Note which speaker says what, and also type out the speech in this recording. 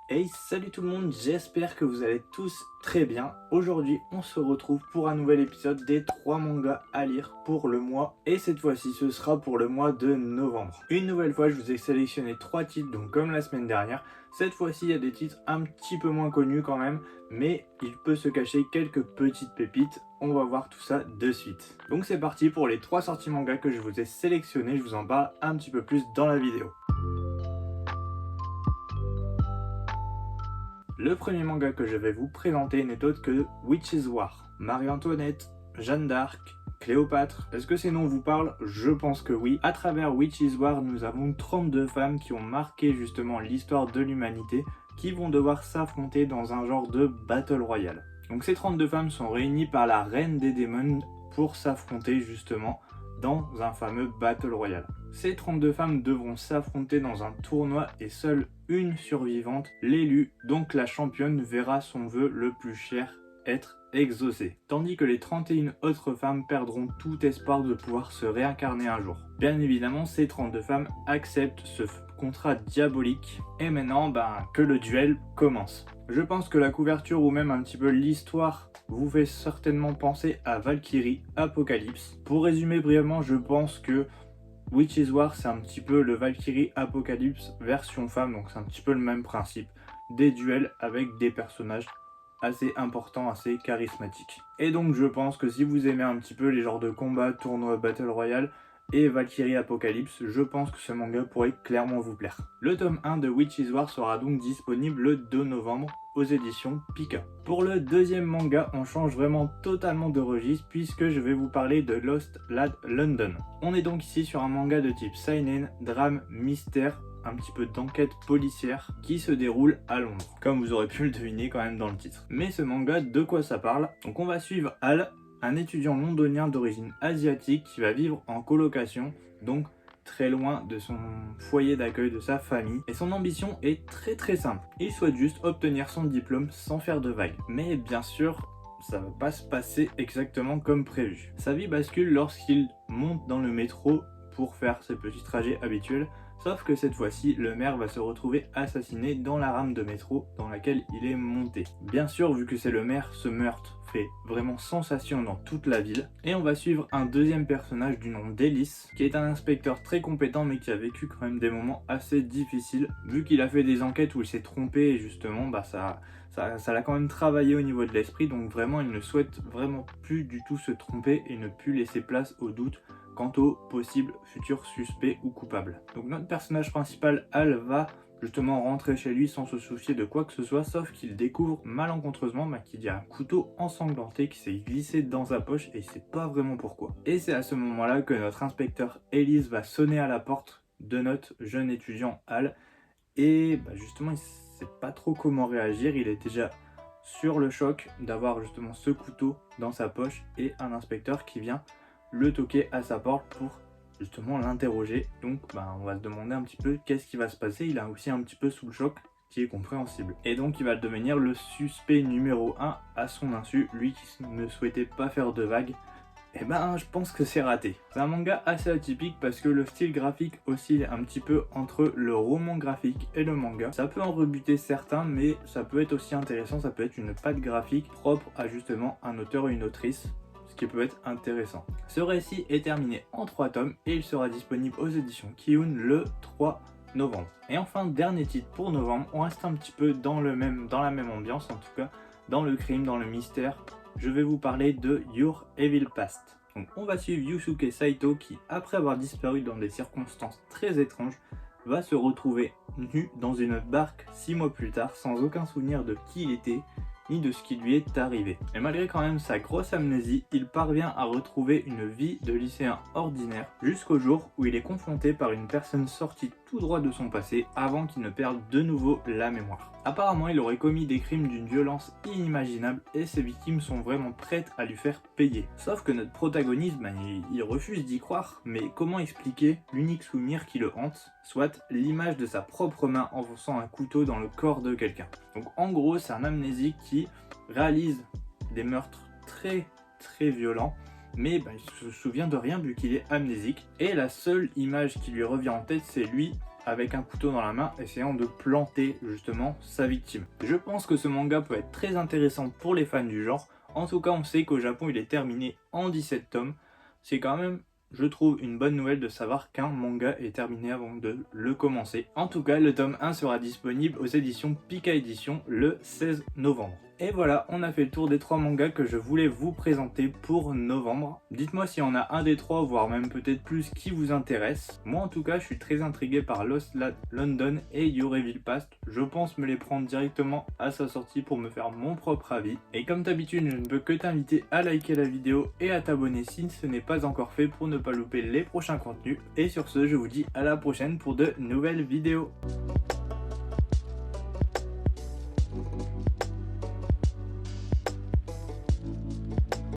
Speaker 1: Hey, salut tout le monde, j'espère que vous allez tous très bien. Aujourd'hui, on se retrouve pour un nouvel épisode des 3 mangas à lire pour le mois. Et cette fois-ci, ce sera pour le mois de novembre. Une nouvelle fois, je vous ai sélectionné 3 titres, donc comme la semaine dernière. Cette fois-ci, il y a des titres un petit peu moins connus quand même, mais il peut se cacher quelques petites pépites. On va voir tout ça de suite. Donc c'est parti pour les 3 sorties mangas que je vous ai sélectionnés. Je vous en parle un petit peu plus dans la vidéo. Le premier manga que je vais vous présenter n'est autre que Witch's War. Marie-Antoinette, Jeanne d'Arc, Cléopâtre. Est-ce que ces noms vous parlent? Je pense que oui. À travers Witch's War, nous avons 32 femmes qui ont marqué justement l'histoire de l'humanité, qui vont devoir s'affronter dans un genre de Battle Royale. Donc ces 32 femmes sont réunies par la reine des démons pour s'affronter justement dans un fameux Battle Royale. Ces 32 femmes devront s'affronter dans un tournoi et seule une survivante, l'élue, donc la championne, verra son vœu le plus cher être exaucé. Tandis que les 31 autres femmes perdront tout espoir de pouvoir se réincarner un jour. Bien évidemment, ces 32 femmes acceptent ce contrat diabolique. Et maintenant, que le duel commence. Je pense que la couverture ou même un petit peu l'histoire vous fait certainement penser à Valkyrie Apocalypse. Pour résumer brièvement, je pense que Witch's War, c'est un petit peu le Valkyrie Apocalypse version femme, donc c'est un petit peu le même principe. Des duels avec des personnages assez importants, assez charismatiques. Et donc je pense que si vous aimez un petit peu les genres de combats, tournois, Battle Royale et Valkyrie Apocalypse, je pense que ce manga pourrait clairement vous plaire. Le tome 1 de Witch's War sera donc disponible le 2 novembre aux éditions Pika. Pour le deuxième manga, on change vraiment totalement de registre puisque je vais vous parler de Lost Lad London. On est donc ici sur un manga de type seinen, drame, mystère, un petit peu d'enquête policière qui se déroule à Londres, comme vous aurez pu le deviner quand même dans le titre. Mais ce manga, de quoi ça parle? Donc on va suivre Al, un étudiant londonien d'origine asiatique qui va vivre en colocation, donc très loin de son foyer d'accueil, de sa famille, et son ambition est très simple. Il souhaite juste obtenir son diplôme sans faire de vagues. Mais bien sûr, ça va pas se passer exactement comme prévu. Sa vie bascule lorsqu'il monte dans le métro pour faire ses petits trajets habituels, sauf que cette fois-ci, le maire va se retrouver assassiné dans la rame de métro dans laquelle il est monté. Bien sûr, vu que c'est le maire, ce meurtre fait vraiment sensation dans toute la ville. Et on va suivre un deuxième personnage du nom d'Ellis, qui est un inspecteur très compétent mais qui a vécu quand même des moments assez difficiles, vu qu'il a fait des enquêtes où il s'est trompé et justement ça l'a quand même travaillé au niveau de l'esprit, donc vraiment il ne souhaite vraiment plus du tout se tromper et ne plus laisser place au doute quant aux possibles futurs suspects ou coupables. Donc notre personnage principal, Al, va justement rentrer chez lui sans se soucier de quoi que ce soit, sauf qu'il découvre malencontreusement qu'il y a un couteau ensanglanté qui s'est glissé dans sa poche et il sait pas vraiment pourquoi. Et c'est à ce moment-là que notre inspecteur Ellis va sonner à la porte de notre jeune étudiant Al, et justement il sait pas trop comment réagir, il est déjà sur le choc d'avoir justement ce couteau dans sa poche et un inspecteur qui vient le toquer à sa porte pour justement l'interroger. Donc on va se demander un petit peu qu'est-ce qui va se passer. Il est aussi un petit peu sous le choc qui est compréhensible. Et donc il va devenir le suspect numéro 1 à son insu, lui qui ne souhaitait pas faire de vagues. Et je pense que c'est raté. C'est un manga assez atypique parce que le style graphique oscille un petit peu entre le roman graphique et le manga. Ça peut en rebuter certains, mais ça peut être aussi intéressant, ça peut être une patte graphique propre à justement un auteur ou une autrice, qui peut être intéressant. Ce récit est terminé en 3 tomes et il sera disponible aux éditions Kiun le 3 novembre. Et enfin, dernier titre pour novembre, on reste un petit peu dans la même ambiance, en tout cas dans le crime, dans le mystère. Je vais vous parler de Your Evil Past. Donc on va suivre Yusuke Saito qui, après avoir disparu dans des circonstances très étranges, va se retrouver nu dans une barque 6 mois plus tard sans aucun souvenir de qui il était ni de ce qui lui est arrivé. Et malgré quand même sa grosse amnésie, il parvient à retrouver une vie de lycéen ordinaire jusqu'au jour où il est confronté par une personne sortie tout droit de son passé avant qu'il ne perde de nouveau la mémoire. Apparemment, il aurait commis des crimes d'une violence inimaginable et ses victimes sont vraiment prêtes à lui faire payer. Sauf que notre protagoniste, il refuse d'y croire, mais comment expliquer l'unique souvenir qui le hante, soit l'image de sa propre main enfonçant un couteau dans le corps de quelqu'un. Donc en gros, c'est un amnésique qui réalise des meurtres très violents, mais il se souvient de rien vu qu'il est amnésique, et la seule image qui lui revient en tête, c'est lui avec un couteau dans la main essayant de planter justement sa victime. Je pense que ce manga peut être très intéressant pour les fans du genre. En tout cas, on sait qu'au Japon il est terminé en 17 tomes. C'est quand même, je trouve, une bonne nouvelle de savoir qu'un manga est terminé avant de le commencer. En tout cas, le tome 1 sera disponible aux éditions Pika Édition le 16 novembre. Et voilà, on a fait le tour des 3 mangas que je voulais vous présenter pour novembre. Dites-moi s'il y en a un des 3, voire même peut-être plus, qui vous intéresse. Moi en tout cas, je suis très intrigué par Lost London et Yoreville Past. Je pense me les prendre directement à sa sortie pour me faire mon propre avis. Et comme d'habitude, je ne peux que t'inviter à liker la vidéo et à t'abonner si ce n'est pas encore fait pour ne pas louper les prochains contenus. Et sur ce, je vous dis à la prochaine pour de nouvelles vidéos.